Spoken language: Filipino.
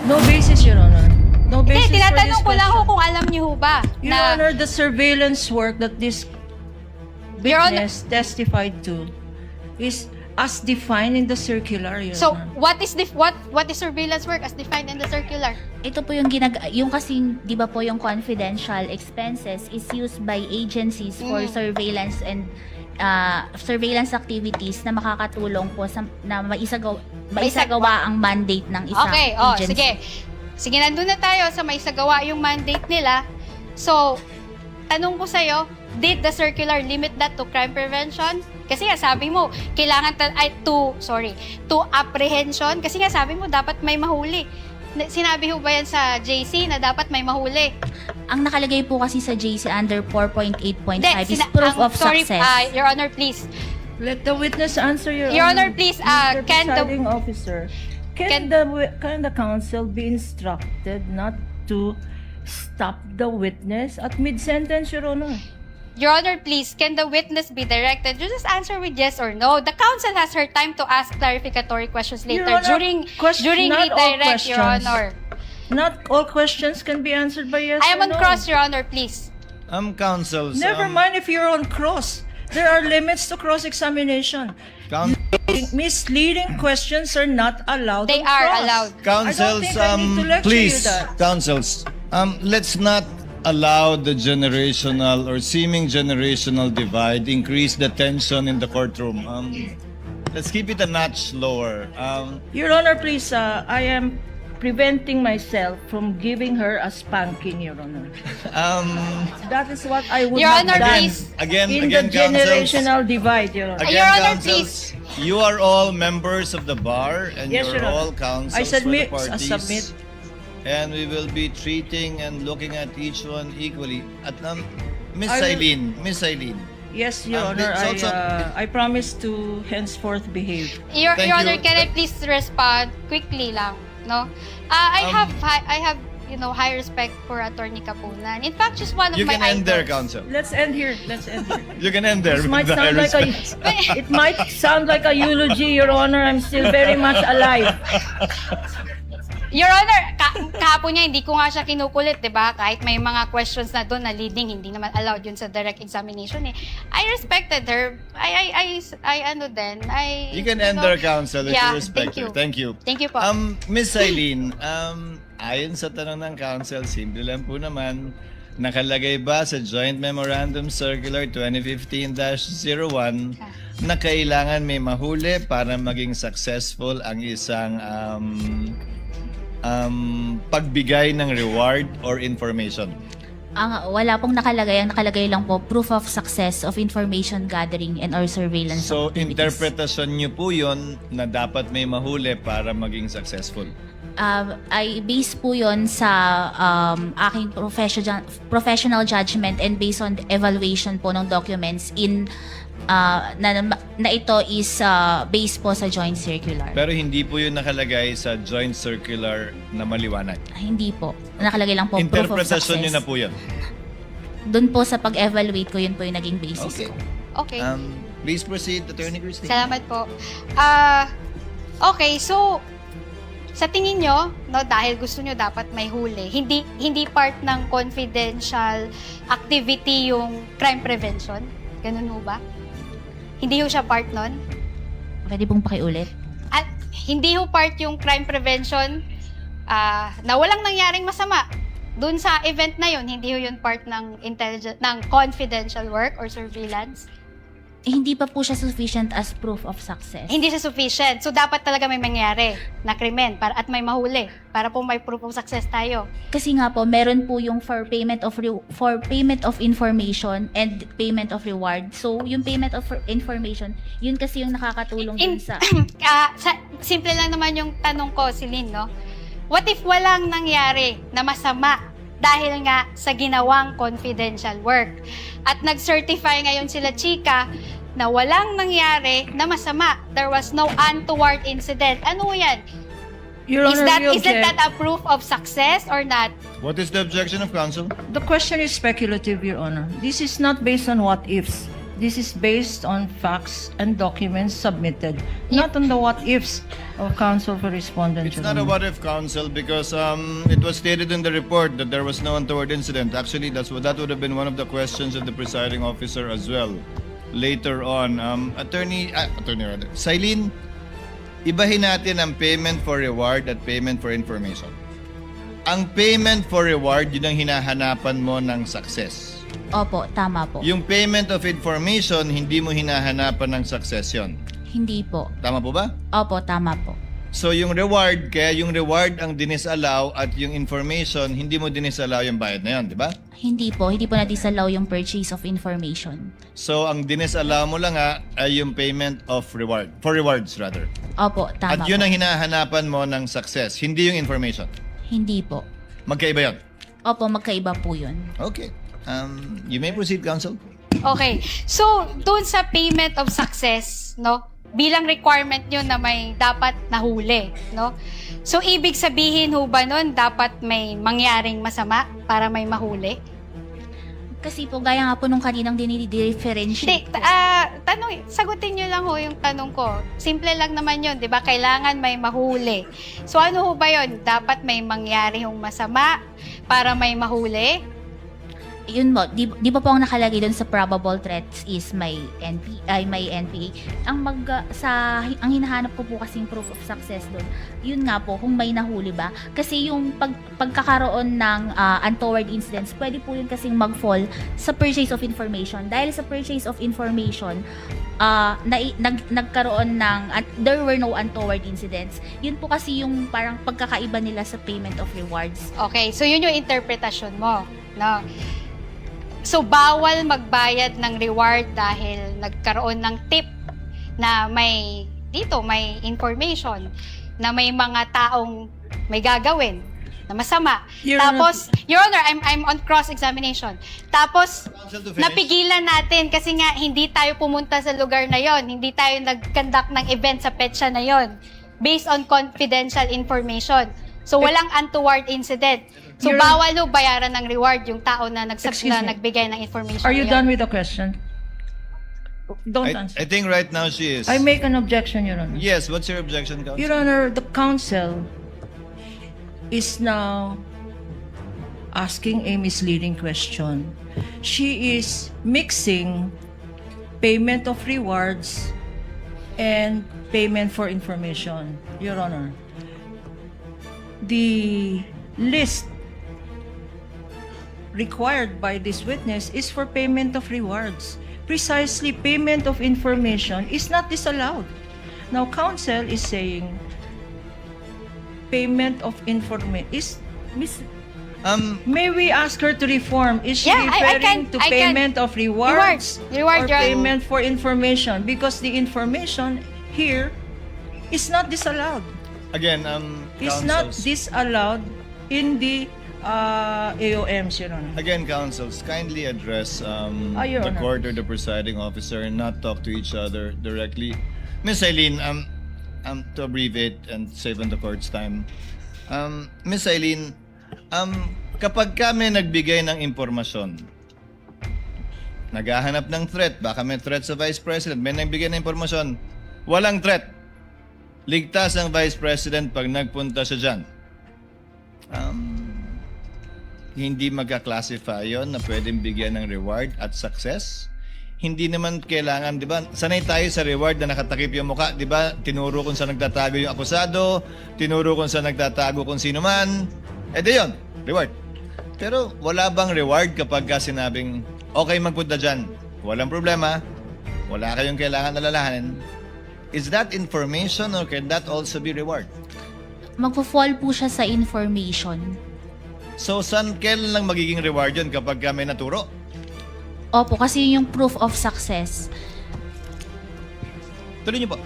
No basis, Your Honor. No basis Hindi, for this tinatanong ko lang question. kung alam niyo ba Your na Honor, the surveillance work that this Your Honor- witness testified to is as defined in the circular, Your so Honor. what is surveillance work as defined in the circular? Ito po yung yung kasing, di ba po yung confidential expenses is used by agencies for surveillance and surveillance activities na makakatulong po na maisagawa ang mandate ng isang Okay, agency. sige. Sige, nandun na tayo sa may isagawa yung mandate nila. So, tanong ko sa'yo, did the circular limit that to crime prevention? Kasi nga sabi mo, kailangan to apprehension. Kasi nga sabi mo, dapat may mahuli. Sinabi ho ba yan sa JC na dapat may mahuli? Ang nakalagay po kasi sa JC under 4.8.5 Hindi, is proof of sorry, success. Your Honor, please. Let the witness answer, Your Your Honor. Honor, please, Mr. can the- Presiding Officer, can the counsel be instructed not to stop the witness at mid-sentence, Your Honor? Your Honor, please, can the witness be directed? You just answer with yes or no. The counsel has her time to ask clarificatory questions Your later Honor, during not all redirect, Your questions. Honor. Not all questions can be answered by yes I am or on no. cross, Your Honor, please. Counsels. Never mind if you're on cross. There are limits to cross-examination. Misleading questions are not allowed They on are cross. allowed. Counsels, I don't think I need to lecture please, you that. counsels, let's not allow the generational or seeming generational divide increase the tension in the courtroom. Let's keep it a notch lower. Your Honor, please, I am preventing myself from giving her a spanking, Your Honor. That is what I would Your have Honor, done please. Again, in again, the counsels. generational divide, Your Honor. Again, Your Honor, counsels, you are all members of the bar and Yes, you're Your Honor. all counsels I submit, for the I parties. submit. And we will be treating and looking at each one equally. At Miss I will- Eileen. Yes, Your Honor, it's also- I promise to henceforth behave. Your Thank Honor, you. can I please respond quickly lang, no? I have high respect for Attorney Kapunan. In fact, she's one of You my can end there, idols. counsel. Let's end here. Let's end here. You can end there. This with might the high sound like a, respect. it might sound like a eulogy, Your Honor. I'm still very much alive. Your Honor, kahapon niya, hindi ko nga siya kinukulit, di ba? Kahit may mga questions na doon na leading, hindi naman allowed yun sa direct examination eh. I respected her. You can end there, counsel, if Yeah, you respect her. Thank you. Thank you po. Miss Eileen, ayon sa tanong ng counsel, simple lang po naman, nakalagay ba sa Joint Memorandum Circular 2015-01 na kailangan may mahuli para maging successful ang isang pagbigay ng reward or information? Wala pong nakalagay. Ang nakalagay lang po, proof of success of information gathering and or surveillance So, activities. interpretasyon niyo po yun na dapat may mahuli para maging successful. Ay base po yon sa aking professional judgment and based on the evaluation po ng documents na ito is based po sa joint circular. Pero hindi po yun nakalagay sa joint circular na maliwanag. Hindi po. Nakalagay lang po proof of success. Interpretasyon nyo na po yun. Doon po sa pag-evaluate ko, yun po yung naging basis Okay. ko. Okay. Please proceed, Attorney Christine. Salamat po. Okay, so sa tingin nyo, no, dahil gusto nyo dapat may huli, hindi part ng confidential activity yung crime prevention? Ganun ho ba? Hindi ho siya part nun? Pwede pong pakiulit? At hindi ho part yung crime prevention na walang nangyaring masama. Doon sa event na yun, hindi ho yun part ng confidential work or surveillance? Hindi pa po siya sufficient as proof of success. Hindi siya sufficient. So, dapat talaga may mangyari na krimen at may mahuli para po may proof of success tayo. Kasi nga po, meron po yung for payment of information and payment of reward. So, yung payment of information, yun kasi yung nakakatulong dun sa... Simple lang naman yung tanong ko, Celine, no? What if walang nangyari na masama dahil nga sa ginawang confidential work? At nag-certify ngayon sila Chika na walang nangyari na masama. There was no untoward incident. Ano yan? Your Honor, we Isn't object. that a proof of success or not? What is the objection of counsel? The question is speculative, Your Honor. This is not based on what ifs. this is based on facts and documents submitted, not on the what-ifs of counsel for respondent. It's Your not a Honor. what-if, counsel, because it was stated in the report that there was no untoward incident. Actually, that would have been one of the questions of the presiding officer as well. Later on, Attorney Silene, ibahin natin ang payment for reward at payment for information. Ang payment for reward, yun ang hinahanapan mo ng success. Opo, tama po. Yung payment of information, hindi mo hinahanapan ng success yun. Hindi po. Tama po ba? Opo, tama po. So yung reward, kaya yung reward ang dinisallow at yung information, hindi mo dinisallow yung bayad na yun, di ba? Hindi po na-disallow yung purchase of information. So ang dinisallow mo lang ay yung payment of reward, for rewards rather. Opo, tama At yun po. ang hinahanapan mo ng success, hindi yung information. Hindi po. Magkaiba yun. Opo, magkaiba po yun. Okay. You may proceed, counsel. Okay. So, dun sa payment of success, no? Bilang requirement yun na may dapat nahuli, no? So, ibig sabihin ho ba nun, dapat may mangyaring masama para may mahuli? Kasi po, gaya nga po nung kaninang Hindi, dinidifferentiate po. sagutin nyo lang ho yung tanong ko. Simple lang naman yun, di ba? Kailangan may mahuli. So, ano ho ba yun? Dapat may mangyari hong masama para may mahuli? Yun mo, di ba po ang nakalagay doon sa probable threats is may NPA. Ang hinahanap ko po kasing proof of success doon, yun nga po, kung may nahuli ba. Kasi yung pagkakaroon ng untoward incidents, pwede po yun kasing mag-fall sa purchase of information. Dahil sa purchase of information, nagkaroon ng, there were no untoward incidents. Yun po kasi yung parang pagkakaiba nila sa payment of rewards. Okay, so yun yung interpretasyon mo, no? So, bawal magbayad ng reward dahil nagkaroon ng tip na may information na may mga taong may gagawin na masama. Your Tapos, Your Honor, I'm on cross-examination. Tapos, Counsel to finish. napigilan natin kasi nga hindi tayo pumunta sa lugar na yon, hindi tayo nag-conduct ng event sa petsa na yon based on confidential information. So, walang untoward incident. So, Your- bawal ho bayaran ng reward yung tao na, Excuse me. nagbigay ng information Are you na yun. done with the question? Don't answer. I think right now she is. I make an objection, Your Honor. Yes, what's your objection, counsel? Your Honor, the counsel is now asking a misleading question. She is mixing payment of rewards and payment for information, Your Honor. The list required by this witness is for payment of rewards. Precisely, payment of information is not disallowed. Now, counsel is saying payment of information is may we ask her to reform? Is she Yeah, I referring can- to I can. payment of rewards Reward, or Your Honor. payment for information? Because the information here is not disallowed. Again, Is not counsels. disallowed in the AOMs, Your Honor. Again, counsels, kindly address Your the Honor. court or the presiding officer and not talk to each other directly. Miss Eileen, to abbreviate and save on the court's time, Miss Eileen, kapag kami nagbigay ng impormasyon, naghahanap ng threat, baka may threat sa Vice President, may nagbigay ng impormasyon, walang threat. Ligtas ang Vice President pag nagpunta siya dyan. Hindi magka-classify yon na pwedeng bigyan ng reward at success. Hindi naman kailangan, di ba? Sanay tayo sa reward na nakatakip yung mukha, di ba? Tinuro kung saan nagtatago yung akusado, tinuro kung saan nagtatago kung sino man. Di yun, reward. Pero wala bang reward kapag ka sinabing, okay, magpunta dyan, walang problema, wala kayong kailangan alalahanin. Is that information or can that also be reward? Magpo-fall po siya sa information. So, kailan lang magiging reward yun kapag may naturo? Opo, kasi yun yung proof of success. Tuloy niyo po.